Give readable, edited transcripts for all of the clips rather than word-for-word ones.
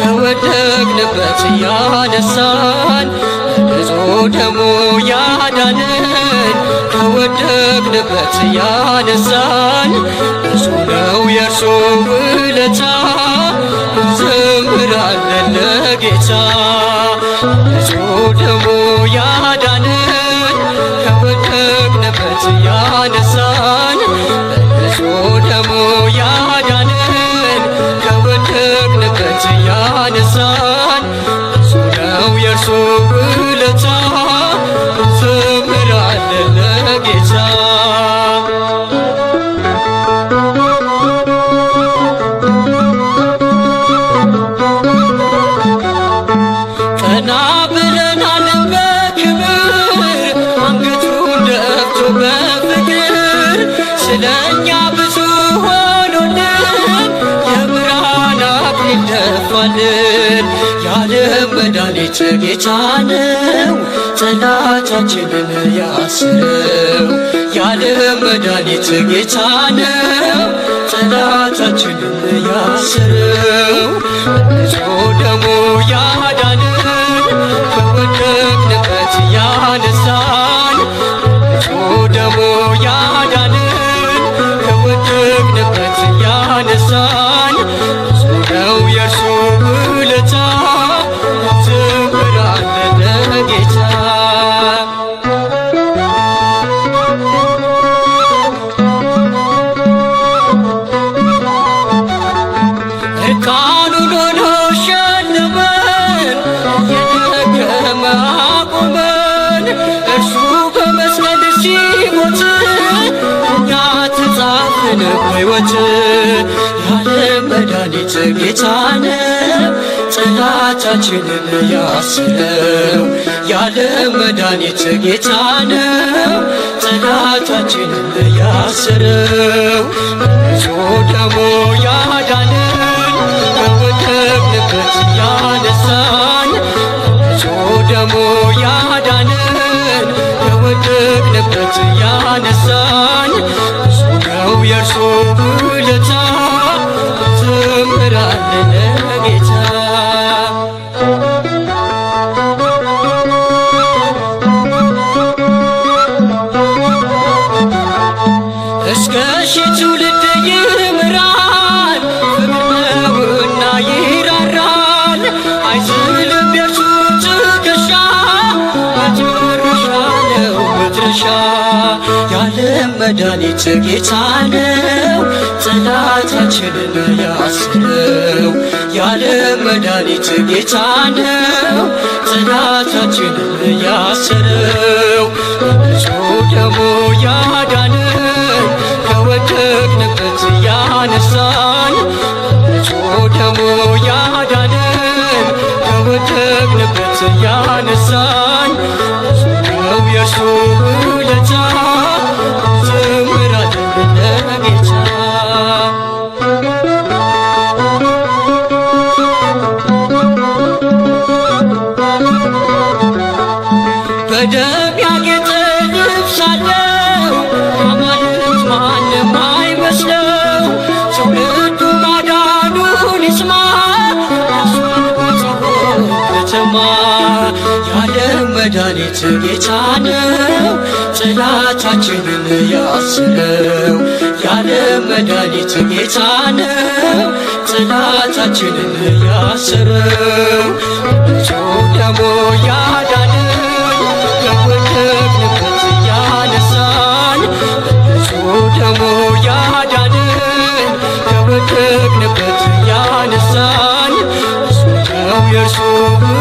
ከወደቅንበት ያነሳን በንጹሕ ደሙ ያዳነን ከወደቅንበት ያነሳን ብዙ ነው የእርሱ ውለታ እንዘምራለን ለጌታ። በንጹሕ ደሙ ያዳነን ከወደቅንበት ያነሳን በንጹሕ ደሙ ያዳነን ከወደቅንበት ያነሳን ብዙ ነው የእርሱ ውለታ እንዘምራለን ለጌታ። ቀና ብለናል በክብር አንገቱን ደፍቶ በፍቅር ስለኛ ብዙ ሆኖልን የብርሃን አክሊል ደፋልን። የዓለም መድኃኒት ጌታ ነው ጠላታችንን ያስረው። የዓለም መድኃኒት ጌታ ነው ጠላታችንን ያስረው። በንጹሕ ደሙ ያዳነን ከወደቅንበት ያነሳን በንጹሕ ደሙ ያዳነን ከወደቅንበት ያነሳን ብዙ ነው የእርሱ ውለታ እንዘምራለን ለጌታ። እርቃኑን ሆኖ ሸለመን የደከመ አቆመን እርሱ በመስቀል ሲሞት እኛ ተጻፍን በሕይወት። የዓለም መድኃኒት ጌታ ነው ጠላታችንን ያስረው። የዓለም መድኃኒት ጌታ ነው ጠላታችንን ያስረው። በንጹሕ ደሙ ያዳነን ከወደቅንበት ያነሳን በንጹሕ ደሙ ያዳነን ከወደቅንበት ያነሳን ብዙ ነው የእርሱ ውለታ እንዘምራለን ለጌታ። እስከ ሺህ ትውልድ ይምራል ፍቅር ነውና ይራራል። አይዝልም የእርሱ ትከሻ መጨረሻ ነው መድረሻ። የዓለም መድኃኒት ጌታ ነው ጠላታችንን ያስረው። የዓለም መድኃኒት ጌታ ነው ጠላታችንን ያስረው። በንጹሕ ደሙ ያዳነን ከወደቅንበት ያነሳን በንጹሕ ደሙ ያዳነን ከወደቅንበት ያነሳን ብዙ ነው የእርሱ ውለታ እንዘምራለን ለጌታ። በደም ያጌጠ ልብስ አለው አማልክት ማንም አይመስለው። ትውልዱ ማዳኑን ይስማ እርሱን በጽዮን ከተማ። የዓለም መድኃኒት ጌታ ነው ጠላታችንን ያስረው። የዓለም መድኃኒት ጌታ ነው ጠላታችንን ያስረው። በንጹሕ ደሙ ያዳነን ከወደቅንበት ያነሳን በንጹሕ ደሙ ያዳነን ከወደቅንበት ያነሳን ብዙ ነው የእርሱ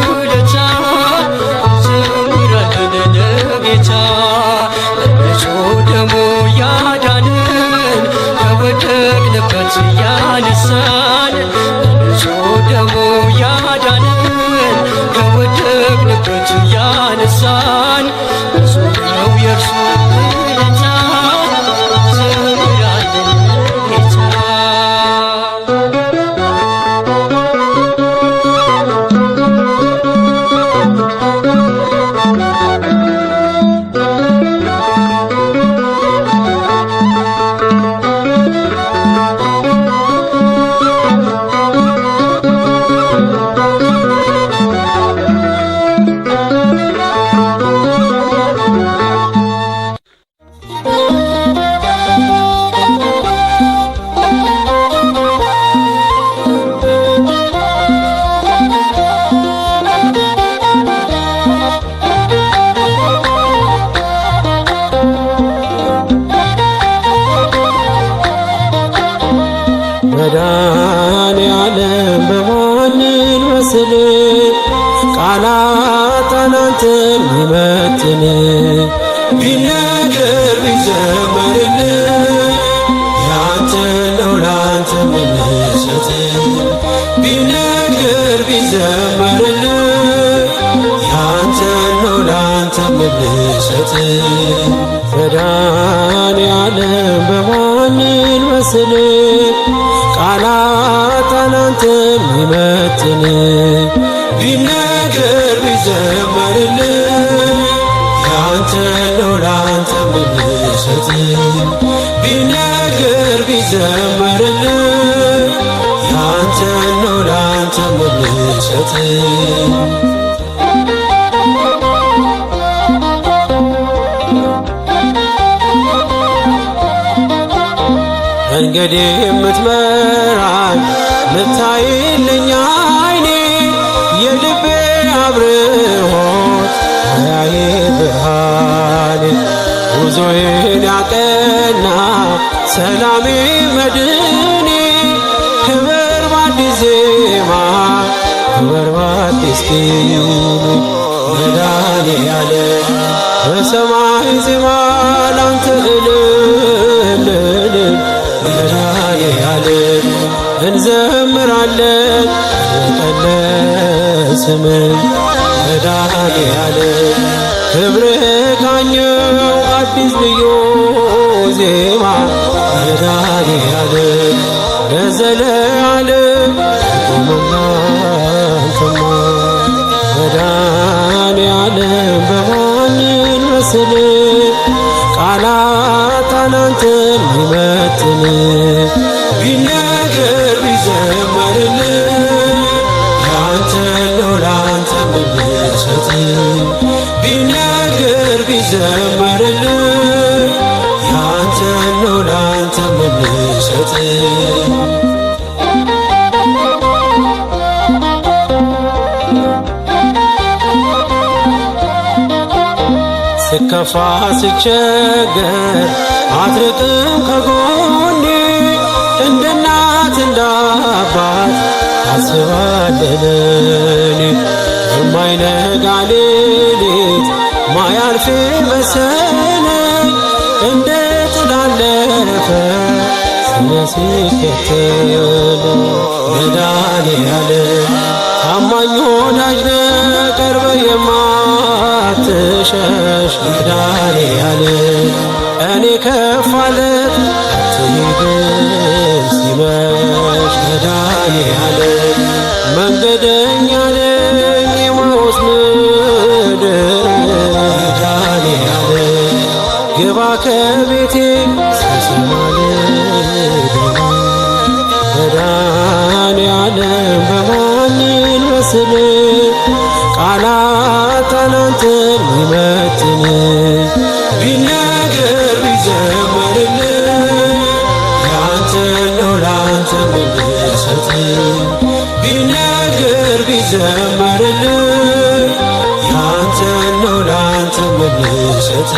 ውለታ እንዘምራለን ለጌታ። በንጹሕ ደሙ ያዳነን ከወደቅንበት ያነሳን በንጹሕ ደሙ ያዳነን እያነሳን ብዙ ነው የእርሱ ውለታ እንዘምራለን ጌታ። መድኃኔዓለም በማን እንመስል ቃላት አንተን ሚመጥን ቢነገር ቢዘመርልን ያንተ ነው ላንተ ምንሰጥ ቢነገር ቢዘመርልን ያንተ ነው ላንተ ምንሰጥ መድኃኔዓለም በማን እንመስል ቃላት አንተን ሚመጥን ቢነገር ቢዘመርልን ያንተ ነው ላንተ ምንሰጥ ቢነገር ቢዘመርልን ያንተ ነው ላንተ ምንሰጥ መንገዴ የምትመራኝ ምታይልኝ አይኔ የልቤ አብርሆት አያዬ ብርሃኔ ጉዞዬን ያቀና ሰላሜ መድኔ ክብር በአዲስ ዜማ ክብር በአዲስ ኪኒ መድኃኔዓለም በሰማይ ዜማ ላንተ እልል መድኃኔዓለም እንዘምራለን ለስምህ መድኃኔዓለም ክብርህ ቃኘው አዲስ ልዩ ዜማ መድኃኔዓለም ለዘለዓለም ቆመናንተማ መድኃኔዓለም በማን እንመስል ቃላት አንተን ሚመጥን ቢነገር ቢዘመርልን ያንተ ነው ላንተ ምንሰጥ ቢነገር ቢዘመርልን ያንተ ነው ላንተ ምንሰጥ ስከፋ ስቸገር አትርቅም ከጎኔ እንደ እናት እንደ አባት ታስባለህ የማይነጋ ሌሊት ማያልፍ መሰለኝ እንደ ጥላ አለፈ ስለ ሲከተል መድኃኔዓለም ታማኝ ወዳጅ ነህ ቀርበህ የማትሸሽ መድኃኔዓለም እኔ ከፋለት አትሂድም ሲመሽ መድኃኔዓለም መንገደኛ ነኝ የማውስ ምድር መድኃኔዓለም ግባ ከቤቴ ስሰማል መድኃኔዓለም በማን እንመስል ቃላት አንተን ሚመጥን ቢነገር ቢዘመርልን ያንተ ነው ላንተ ምንሰጥ ቢነገር ቢዘመርልን ያንተ ነው ላንተ ምንሰጥ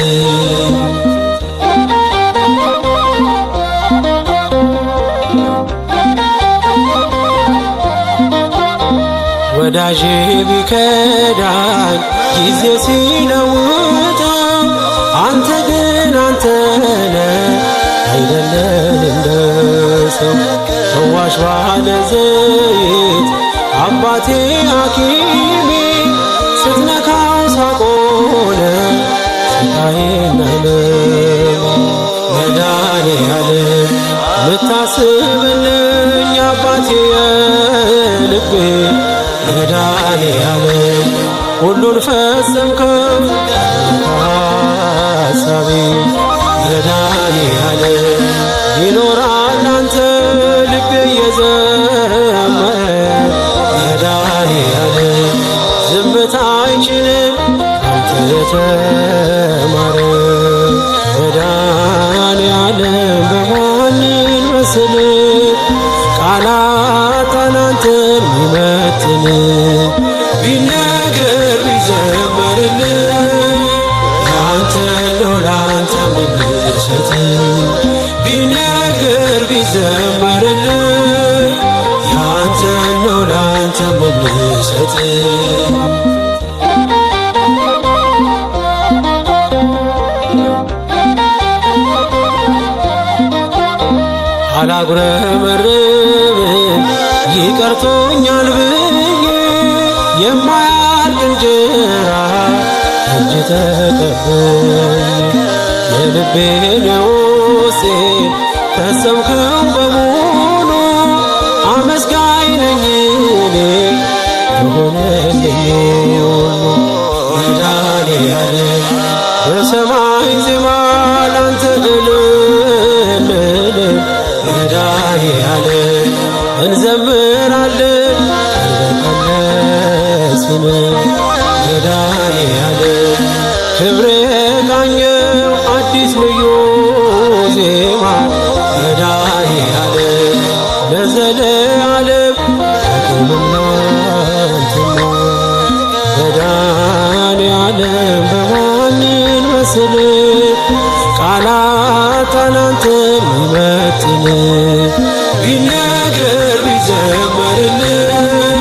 ወዳጄ ቢከዳኝ ጊዜ ሲለውጠው አንተ ግን አንተነ አይደለም እንደ ሰው ፈዋሽ ባለ ዘይት አባቴ ሐኪሜ ስትነካው መድኃኔዓለም ሁሉን ፈጸምከው ሐሳቤ መድኃኔዓለም ይኖራል አንተ ልቤ እየዘመረ መድኃኔዓለም ዝምታ አይችልም አንተ የተማረ መድኃኔዓለም በማን እንመስል ቃላጣን አንተን ሚመጥን ቢነገር ቢዘመርልን ያንተ ነው ላንተ ምንሰጥ ቢነገር ቢዘመርልን ያንተ ነው ላንተ ምንሰጥ አላጉረመርም ይቀርቶኛል ብዬ የማያልቅ እንጀራ እጅ ተቀበል የልቤን የውስጤን ፈጸምከው በሙሉ አመስጋኝ ነኝ እኔ የሆነልኝ ሁሉ መድኃኔዓለም በሰማይ ዜማ ላንተ እልል መድኃኔዓለም እንዘምራለን እንደቀለስን መድኃኔዓለም ክብሬ ቃኘው አዲስ ልዩ ዜማ መድኃኔዓለም ለዘለዓለም አቁምናንትና መድኃኔዓለም በማን እንመስል ቃላጣን አንተን ሚመጥን ቢነገር ቢዘመርልን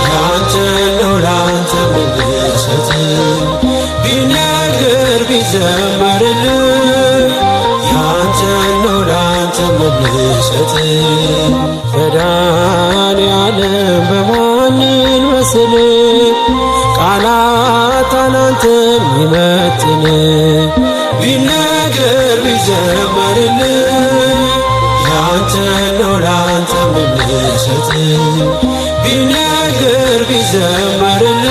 ያንተ ነው ላንተ ምንሰጥ ቢነገር ቢዘመርልን ያንተ ነው ላንተ ምንሰጥ መድኃኔዓለም በማን እንመስል ቃላጣን አንተን ሚመጥን ቢነገር ቢዘመርልን ያንተ ነው ላንተ ምንሰጥ ቢነገር ቢዘመርልን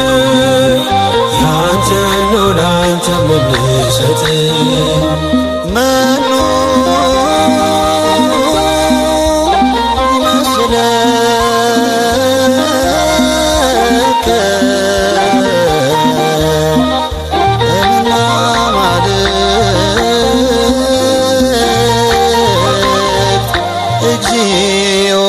ያንተ ነው ላንተ ምንሰጥ መኑ መስለከ እግዚኦ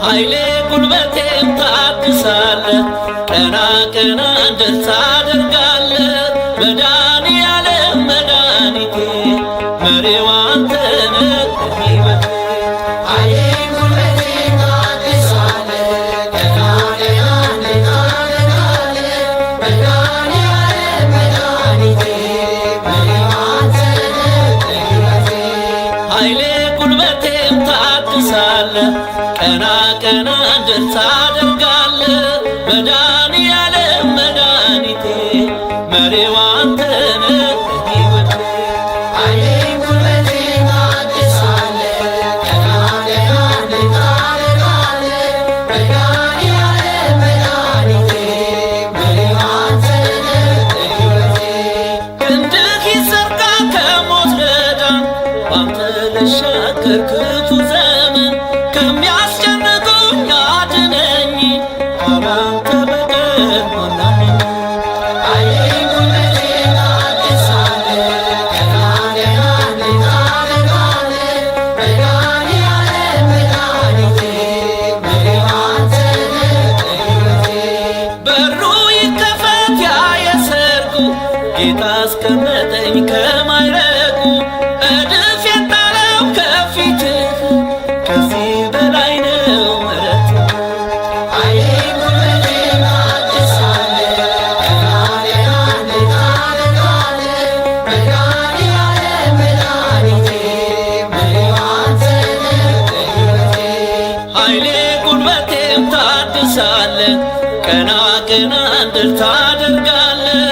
ኃይሌ ጉልበቴም ታድሳለህ ቀና ቀና እንድል ታደርጋለህ መድኃኔዓለም መድኃኒቴ መሪው አንተ ነህ ሕይወቴ ኃይሌ ጉልበቴም ታድሳለህ ቀና ቀና እንድል ታደርጋለህ መድኃኔዓለም መድኃኒቴ መሪው አንተ ነህ ሕይወቴ ኃይሌ ጉልበቴም ታድሳለህ ቀና ቀና እንድል ታደርጋለህ መድኃኔዓለም መድኃኒቴ መሪው አንተ ነህ ሕይወቴ ኃይሌ ጉልበቴም ታድሳለህ ቀና ቀና እንድል ታደርጋለህ መድኃኔዓለም መድኃኒቴ መሪው አንተ ነህ ሕይወቴ ክንድህ ይዘርጋ ከሞት ለዳን ባንተ ልሻገር ክፉ ዘመን ከሚያስጨንቁኝ አድነኝ ካላንተ በቀር ማን አለኝ ኃይሌ ጉልበቴም ታድሳለህ ቀና ቀና እንድል ታደርጋለህ መድኃኔዓለም መድኃኒቴ መሪው አንተ ነህ ሕይወቴ በሩ ይከፈት ያ የሰርጉ ጌታ አስቀመጠኝ ከማይረጉ እድፍ የጣለው ከፊትህ ከዚህ በላይ ነው ምሕረትህ ኃይሌ ጉልበቴም ታድሳለህ ቀና ቀና እንድል ታደርጋለህ መድኃኔዓለም መድኃኒቴ መሪው አንተ ነህ ሕይወቴ ኃይሌ ጉልበቴም ታድሳለህ ቀና ቀና እንድል ታደርጋለህ።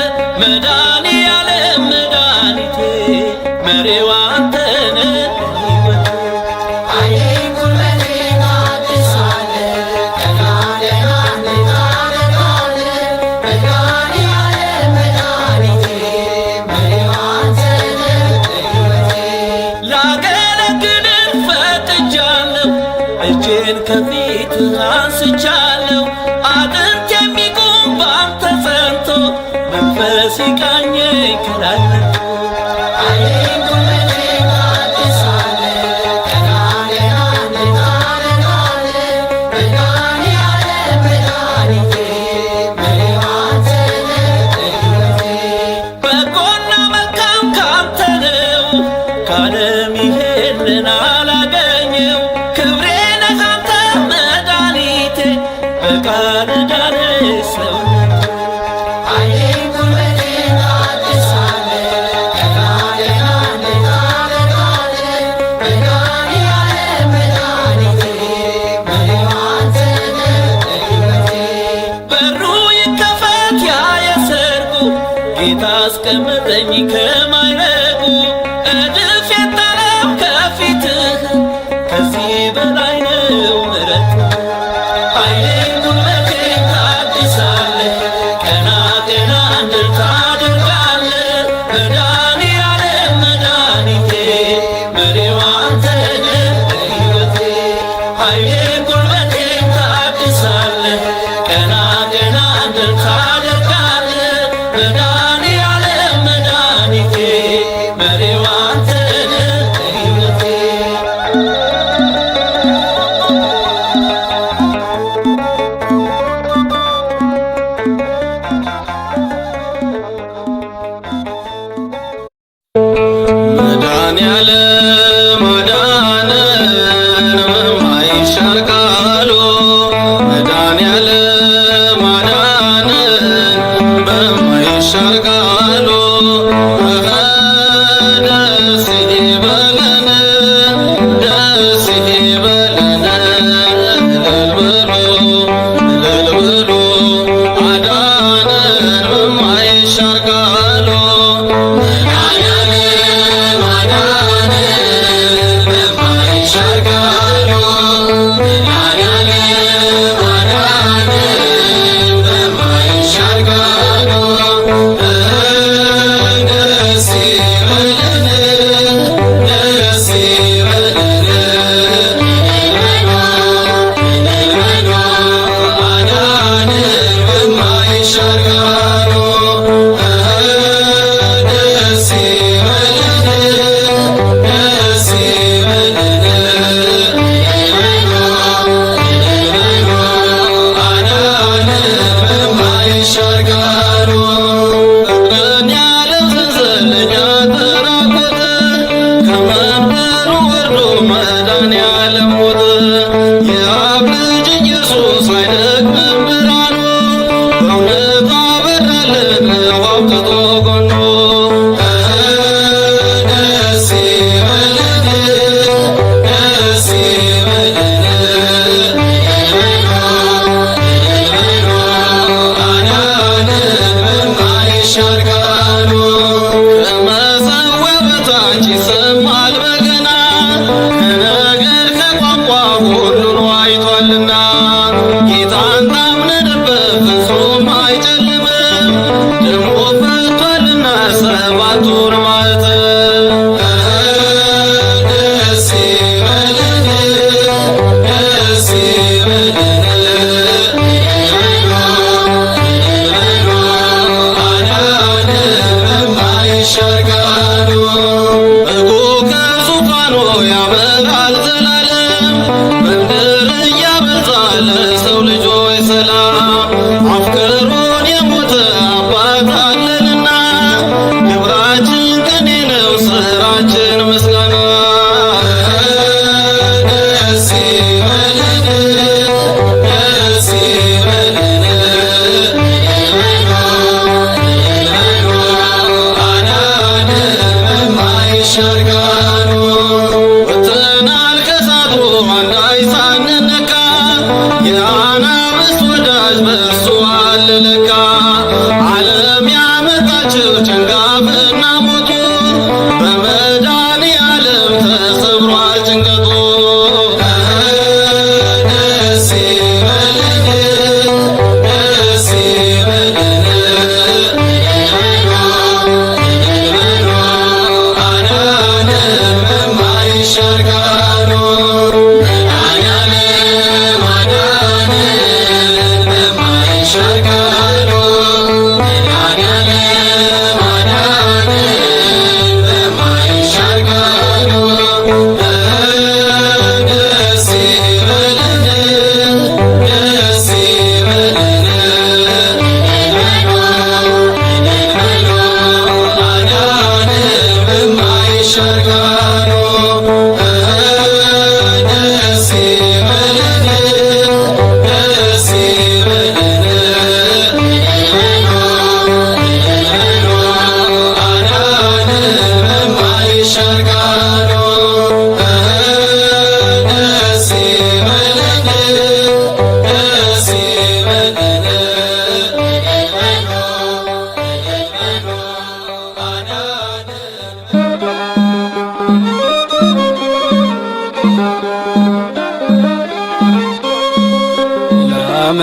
መድኃኔዓለም መድኃኒቴ መሪዋ አንተ ነህ ሕይወቴ። ኃይሌን ጉልበቴን ታድሳለህ። ቀና ቀና እንድል ታደርጋለህ። መድኃኔዓለም መድኃኒቴ መሪዋ አንተ ነህ ሕይወቴ። ላገለግልህ ፈቅጃለሁ። እጄን ከፊትህ አንስቻለሁ። አጥንት የሚቆም ባንተ ጸንቶ መንፈስ ይቃኘኝ ከላለት። ኃይሌን ጉልበቴን ታድሳለህ። ቀና ቀና እንድል ታደርጋለህ። መድኃኔዓለም መድኃኒቴ መሪዋ አንተ ነህ ሕይወቴ። በጎና መልካም ካንተ ነው፣ ከዓለም ይሄንን አላገኘው። ክብሬ ነህ አንተ መድኃኒቴ በቃል ዳነኝ ሰውነቴ። ኃይሌን ጉልበቴን ታድሳለህ። ቀና ቀና እንድል ታደርጋለህ። መድኃኔዓለም መድኃኒቴ መሪዋ አንተ ነህ ሕይወቴ። በሩ ይከፈት ያ የሰርጉ ጌታ አስቀመጠኝ ከማይረጉ። እድፍ የጣለው ከፊትህ ከዚህ በላይ ነው ምሕረትህ። ኃይሌን ጉልበቴን ታድሳለህ። ቀና ቀና እንድል ታደርጋለህ። መድኃኔዓለም መድኃኒቴ መሪዋ አንተ ነህ ሕይወቴ። ኃይሌን ጉልበቴን ታድሳለህ። ቀና ቀና እንድል ታደርጋለህ። መድኃኔዓለም መድኃኒቴ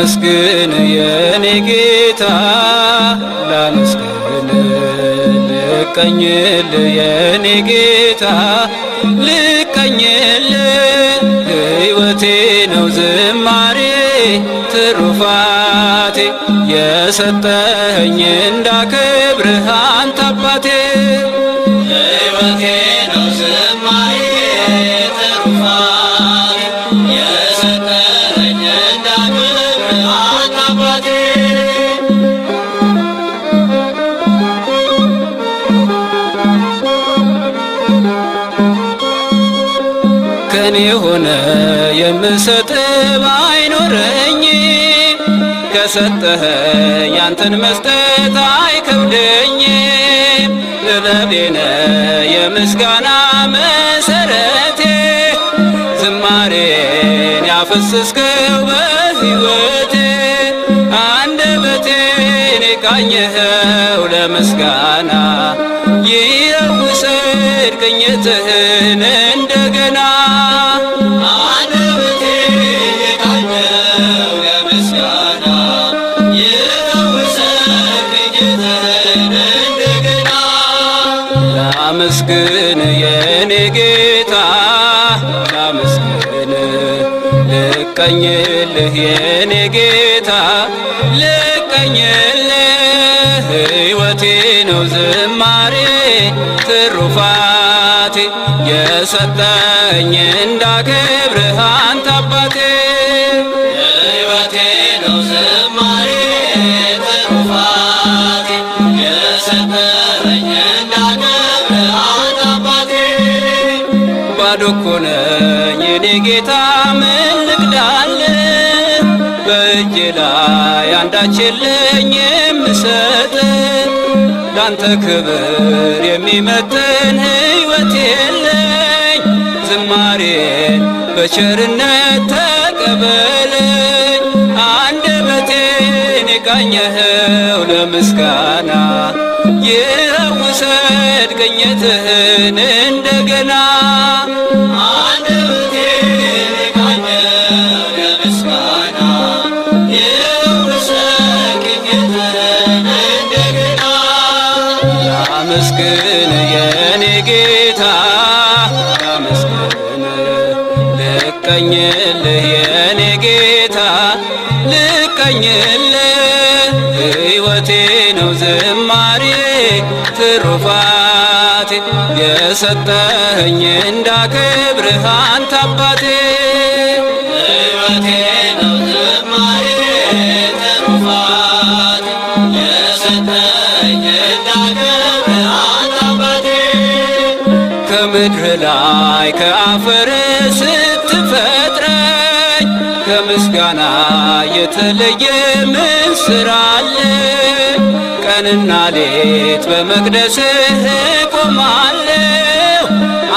ላመስግን የኔ ጌታ ላመስግን ልቀኝል የኔ ጌታ ልቀኝል ሕይወቴ ነው ዝማሬ ትሩፋቴ የሰጠኸኝ እንዳከብርህ አንተ አባቴ ሕይወቴ ነው ዝማሬ ትሩፋቴ የሰጠኸኝ እንዳከብርህ አንተ አባቴ ከኔ ሆነ የምሰጥ ባይኖረኝ ከሰጠህ ያንተን መስጠት አይከብደኝ ጥበቤነ የምስጋና መሰረቴ ዝማሬን ያፈሰስከው በሕይወቴ አንደበቴን የቃኘኸው ለምስጋና ይውሰድ ቅኝትህን እንደገና ላመስግን የኔ ጌታ ላመስግን ልቀኝልህ የኔ ጌታ ልቀኝልህ ሕይወቴ ነው ዝማሬ ትሩፋቴ የሰጠኝ እንዳከብርህ አንተ አባቴ ሕይወቴ ነው ዝማሬ ትሩፋቴ የሰጠኝ ባዶ እኮ ነኝ የኔ ጌታ ምን ልክዳልህ በእጄ ላይ አንዳች የለኝ የምሰጥ ላንተ ክብር የሚመጥን ሕይወት የለኝ ዝማሬን በቸርነት ተቀበለኝ አንደበቴን የቃኘኸው ለምስጋና ይውሰድ ቅኝትህን እንደገና አንደበቴን የቃኘኸው ለምስጋና ይውሰድ ቅኝትህን እንደገና ላመስግን የኔ ጌታ ላመስግን ልቀኝልህ የኔ ጌታ ልቀኝልህ ሕይወቴ ነው ዝማሬ ትሩፋቴ የሰጠኸኝ እንዳከብርህ አንተ አባቴ ሕይወቴ ነው ዝማሬ ትሩፋቴ የሰጠኸኝ እንዳከብርህ አንተ አባቴ ከምድር ላይ ከአፈር ስትፈጥረኝ ከምስጋና የተለየ ምን ስራ አለኝ ቀንና ሌት በመቅደስህ ቆማለሁ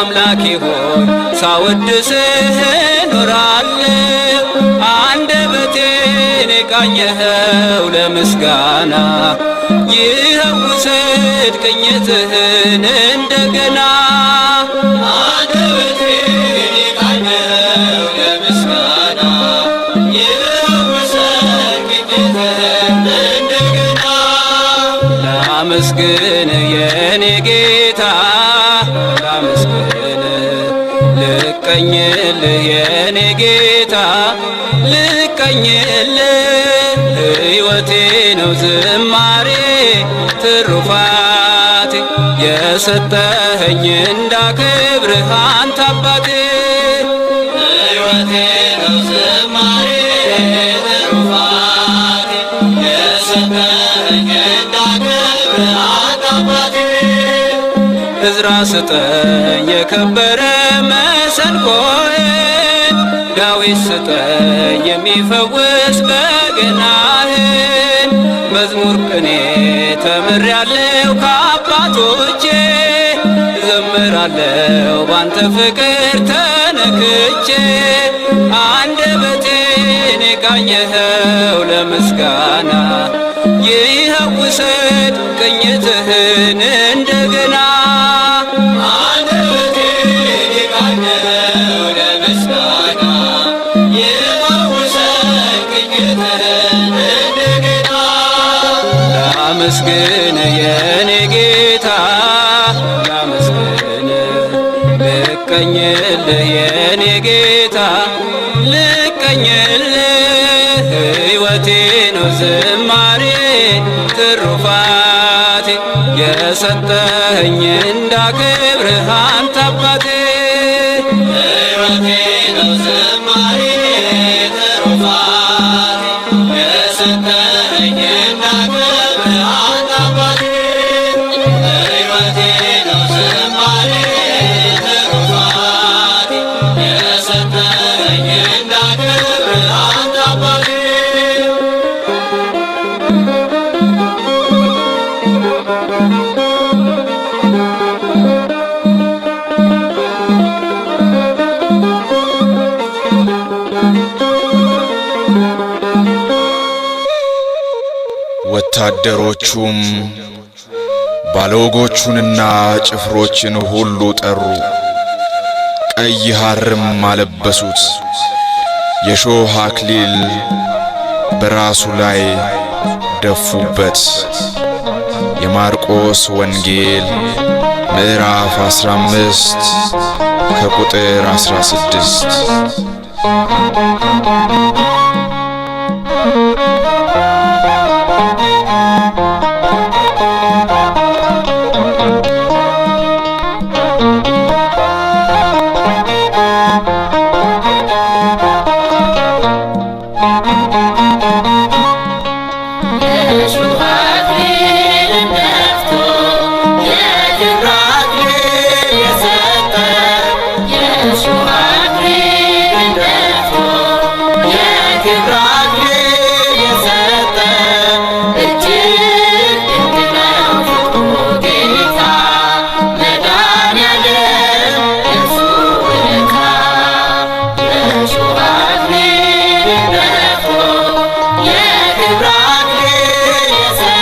አምላኬ ሆይ ሳወድስህ ኖራለሁ አንደበቴን የቃኘኸው ለምስጋና ይውሰድ ቅኝትህን እንደገና አንደበቴን የቃኘኸው ለምስጋና ይውሰድ ቅኝትህን እንደገና ላመስግን የኔ ጌታ ላመስግን ልቀኝልህ የኔ ጌታ ልቀኝልህ ሕይወቴ ነው ዝማሬ ትሩፋቴ የሰጠኸኝ እንዳከብርህ አንተ አባቴ ሕይወቴ ነው ዝማሬ ትሩፋቴ የሰጠኸኝ እንዳከብርህ አንተ አባቴ ዕዝራ ስጠኝ የከበረ መሰንቆህን ዳዊት ስጠኝ የሚፈውስ በገናህን መዝሙር ቅኔ ተምሬያለሁ ከአባቶቼ ዘምራለሁ ባንተ ፍቅር ተነክቼ አንደበቴን የቃኘኸው ለምስጋና ይውሰድ ቅኝትህን እንደገና አንደበቴን የቃኘኸው ለምስጋና ይውሰድ ቅኝትህን ላመስግን የኔ ጌታ ላመስግን ልቀኝልህ የኔ ጌታ ልቀኝልህ ሕይወቴ ነው ዝማሬ ትሩፋቴ የሰጠኸኝ እንዳከብርህ አንተ አባቴ ሕይወቴ ነው ዝማሬ ትሩፋቴ የሰጠኸኝ እንዳከብርህ አንተ አባቴ ሕይወቴ ነው ዝማሬ ትሩፋቴ የሰጠኸኝ እንዳከብርህ አንተ አባቴ ወታደሮቹም ባለወጎቹንና ጭፍሮችን ሁሉ ጠሩ፣ ቀይ ሐርም አለበሱት፣ የሾህ አክሊል በራሱ ላይ ደፉበት። የማርቆስ ወንጌል ምዕራፍ 15 ከቁጥር 16። Yeah.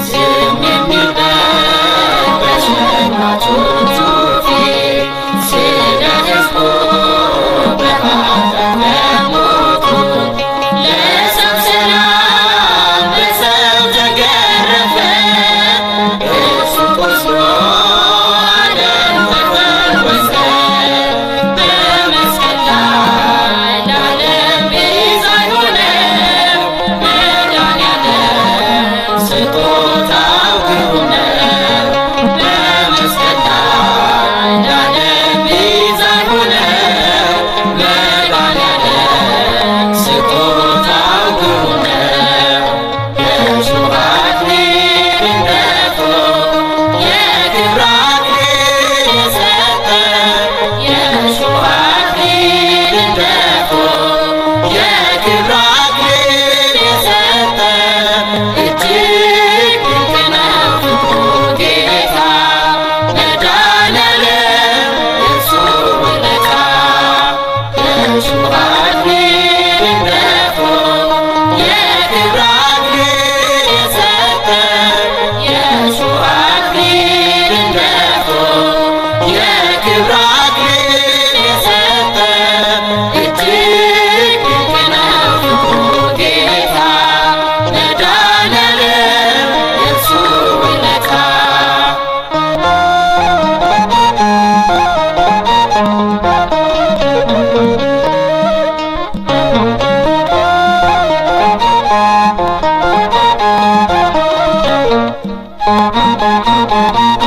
ዝም የሚበል በሸማቾቹ ፊት ስለ ሕዝቡ በኃጢአት ለሞቱት ለሰው ሰላም በሰው ተገረፈ እርሱ ቆስሎ ዓለም ተፈወሰ በመስቀል ላይ ለዓለም ቤዛ የሆነው መድኃኒዓለም ስጦታው ግሩም ነው። በመስቀል ላይ ለዓለም ቤዛ የሆነው መድኃኒዓለም ስጦታው ግሩም ነው። የእሾህ አክሊልን ደፍቶ የክብር አክሊል የሰጠ የእሾህ አክሊልን ደፍቶ የክብር አክሊል የሰጠ እጅግ ድንቅ ነው ፍቅሩ ጌታ መድኃኒዓለም የእርሱ ውለታ። የእሾህ አክሊልን ደፍቶ የክብር አክሊል የሰጠ የእሾህ አክሊልን ደፍቶ የክብር አክሊል የሰጠ እጅግ ድንቅ ነው ፍቅሩ ጌታ መድኃኒዓለም የእርሱ ውለታ። ጗